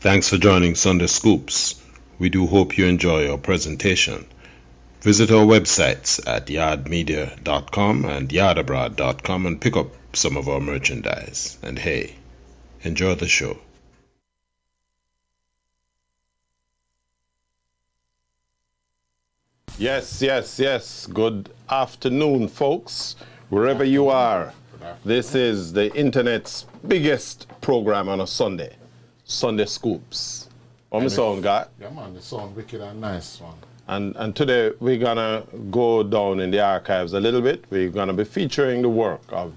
Thanks for joining Sunday Scoops. We do hope you enjoy our presentation. Visit our websites at yardmedia.com and yardabroad.com and pick up some of our merchandise. And hey, enjoy the show. Yes. Good afternoon, folks, wherever you are. This is the internet's biggest program on a Sunday, Sunday Scoops. What my sound got? Yeah, man, the sound wicked and nice one. And today we're gonna go down in the archives a little bit. We're gonna be featuring the work of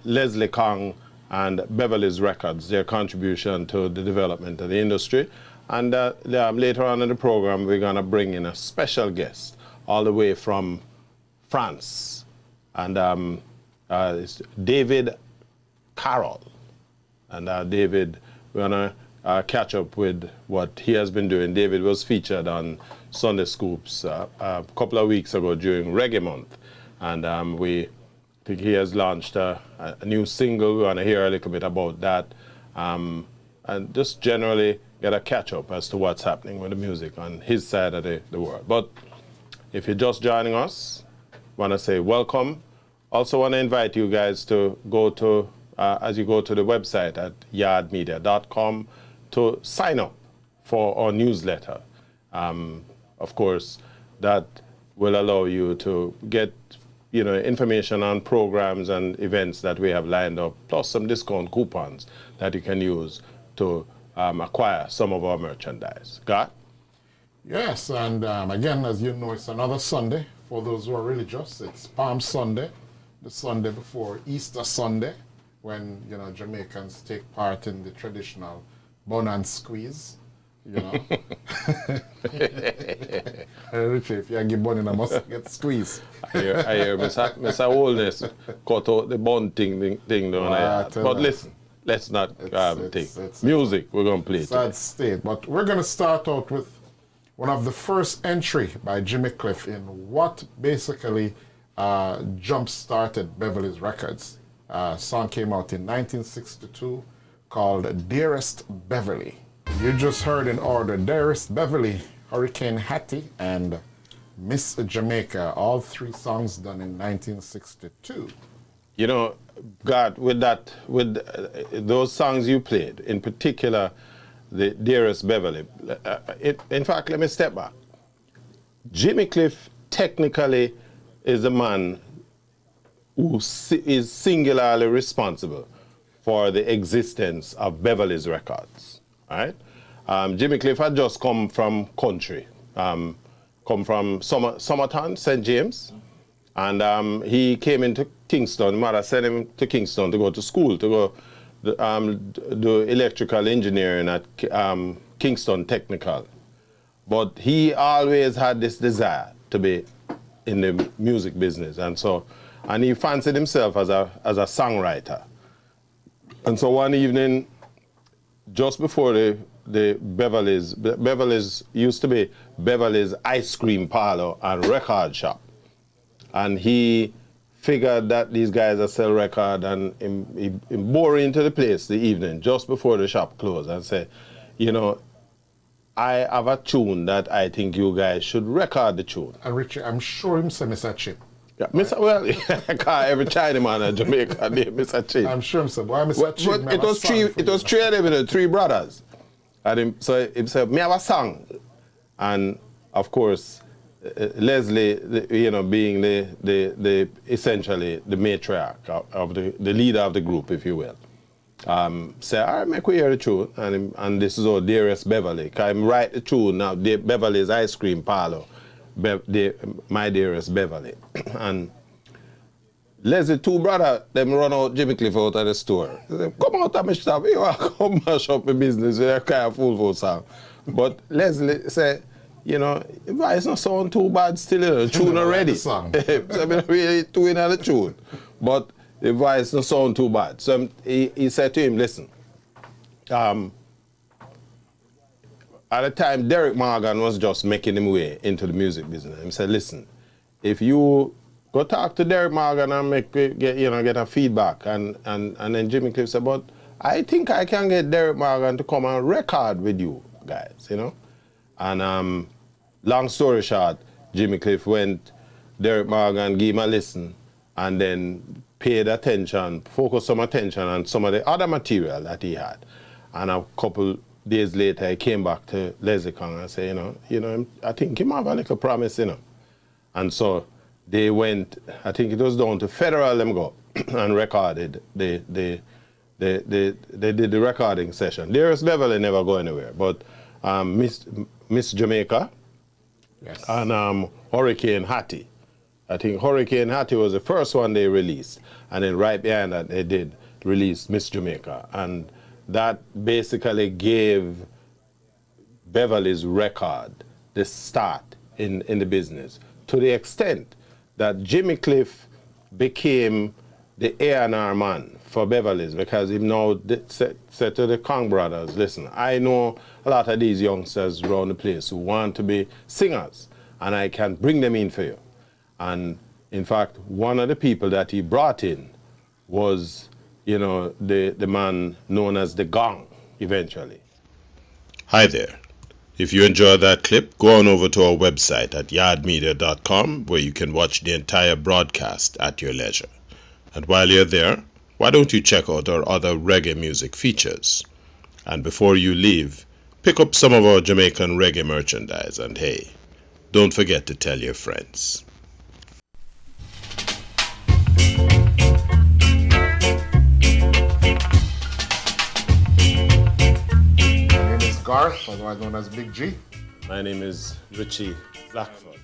Leslie Kong and Beverly's Records, their contribution to the development of the industry. And later on in the program, we're going to bring in a special guest all the way from France. And it's David Carroll. And David, we're going to catch up with what he has been doing. David was featured on Sunday Scoops a couple of weeks ago during Reggae Month. And we think he has launched a new single. We want to hear a little bit about that. And just generally get a catch up as to what's happening with the music on his side of the world. But if you're just joining us, want to say welcome. Also want to invite you guys to go to, as you go to the website at yardmedia.com to sign up for our newsletter. Of course, that will allow you to get information on programs and events that we have lined up, plus some discount coupons that you can use to acquire some of our merchandise. Got? Yes, and again, as you know, it's another Sunday. For those who are religious, it's Palm Sunday, the Sunday before Easter Sunday, when Jamaicans take part in the traditional bun and squeeze. Richie, if you give bun, I must get squeezed. I hear Mr. Oldness cut out the bun thing down there. But listen. Let's not take music. We're going to play it. Sad state. But we're going to start out with one of the first entry by Jimmy Cliff in what basically jump-started Beverly's Records. A song came out in 1962 called Dearest Beverly. You just heard in order Dearest Beverly, Hurricane Hattie, and Miss Jamaica, all three songs done in 1962. God, with those songs you played, in particular, the Dearest Beverly, in fact, let me step back. Jimmy Cliff technically is the man who is singularly responsible for the existence of Beverly's Records, right? Jimmy Cliff had just come from country, come from Somerton, St. James, and he came into Kingston. Mother sent him to Kingston to go to school, to go do electrical engineering at Kingston Technical. But he always had this desire to be in the music business, and he fancied himself as a songwriter. And so one evening, just before the Beverly's used to be Beverly's Ice Cream Parlor and Record Shop, and he figured that these guys are sell record, and he bore into the place the evening just before the shop closed and said, I have a tune that I think you guys should record the tune. And Richie, I'm sure him say Mr. Chip. Yeah, Mr. Well, every Chinaman in Jamaica named Mr. Chip. I'm sure him say, why Mr. Chip? But it was three of them, three brothers. And so he said, me have a song. And of course, Leslie, being the essentially the matriarch of the leader of the group, if you will, say, all right, make we hear the tune, and this is our Dearest Beverly. Can I write the tune now? Beverly's Ice Cream Parlor, my Dearest Beverly, and Leslie, two brother, them run out Jimmy Cliff out of the store. They say, come out of my shop, you want to come mash up my business with a kind of fool song. But Leslie said, the voice not sound too bad still, the tune already. So I'm really doing the tune. But the voice not sound too bad. So he said to him, listen, at the time Derek Morgan was just making him way into the music business. He said, listen, if you go talk to Derek Morgan and get a feedback. And then Jimmy Cliff said, but I think I can get Derek Morgan to come and record with you guys, you know. And long story short, Jimmy Cliff went, Derek Morgan gave him a listen, and then paid attention, focused some attention on some of the other material that he had. And a couple days later, he came back to Leslie Kong and said, you know, I think he might have a little promise, you know. And so they went, I think it was down to Federal, them go, and recorded they did the recording session. Dearest Beverly never go anywhere, but Miss Jamaica, Yes. and Hurricane Hattie. I think Hurricane Hattie was the first one they released, and then right behind that they did release Miss Jamaica, and that basically gave Beverly's record the start in the business, to the extent that Jimmy Cliff became the A&R man for Beverly's, because he now said to the Kong brothers, listen, I know a lot of these youngsters around the place who want to be singers, and I can bring them in for you. And in fact, one of the people that he brought in was, you know, the man known as the Gong, eventually. Hi there. If you enjoyed that clip, go on over to our website at yardmedia.com, where you can watch the entire broadcast at your leisure. And while you're there, why don't you check out our other reggae music features? And before you leave, pick up some of our Jamaican reggae merchandise, and hey, don't forget to tell your friends. My name is Garth, otherwise known as Big G. My name is Richie Blackford.